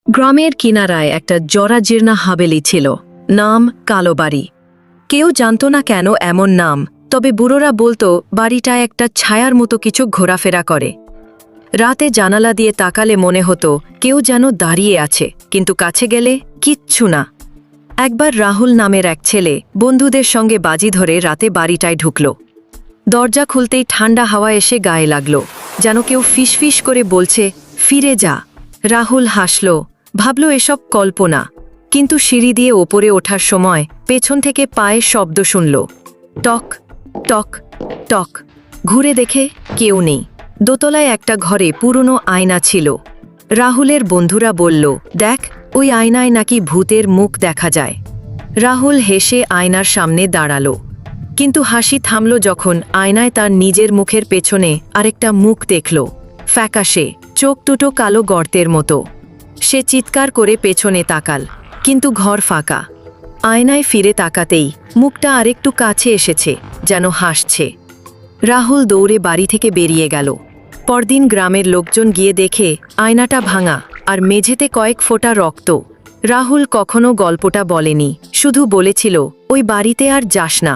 গ্রামের কিনারায় একটা জরাজীর্ণ হাভেলি ছিল, নাম কালো বাড়ি। কেউ জানত না কেন এমন নাম, তবে বুড়োরা বলতো বাড়িটায় একটা ছায়ার মতো কিছু ঘোরাফেরা করে। রাতে জানালা দিয়ে তাকালে মনে হতো কেউ যেন দাঁড়িয়ে আছে, কিন্তু কাছে গেলে কিচ্ছু না। একবার রাহুল নামের এক ছেলে বন্ধুদের সঙ্গে বাজি ধরে রাতে বাড়িটায় ঢুকল। দরজা খুলতেই ঠান্ডা হাওয়া এসে গায়ে লাগল, যেন কেউ ফিসফিস করে বলছে ফিরে যা। রাহুল হাসল, ভাবল এসব কল্পনা। কিন্তু সিঁড়ি দিয়ে ওপরে ওঠার সময় পেছন থেকে পায়ের শব্দ শুনল, টক টক টক। ঘুরে দেখে কেউ নেই। দোতলায় একটা ঘরে পুরনো আয়না ছিল। রাহুলের বন্ধুরা বলল, দেখ ওই আয়নায় নাকি ভূতের মুখ দেখা যায়। রাহুল হেসে আয়নার সামনে দাঁড়াল, কিন্তু হাসি থামল যখন আয়নায় তার নিজের মুখের পেছনে আরেকটা মুখ দেখল, ফ্যাকাশে, চোখ দুটো কালো গর্তের মতো। সে চিৎকার করে পেছনে তাকাল, কিন্তু ঘর ফাঁকা। আয়নায় ফিরে তাকাতেই মুখটা আরেকটু কাছে এসেছে, যেন হাসছে। রাহুল দৌড়ে বাড়ি থেকে বেরিয়ে গেল। পরদিন গ্রামের লোকজন গিয়ে দেখে আয়নাটা ভাঙা আর মেঝেতে কয়েক ফোঁটা রক্ত। রাহুল কখনো গল্পটা বলেনি, শুধু বলেছিল ওই বাড়িতে আর যাস না।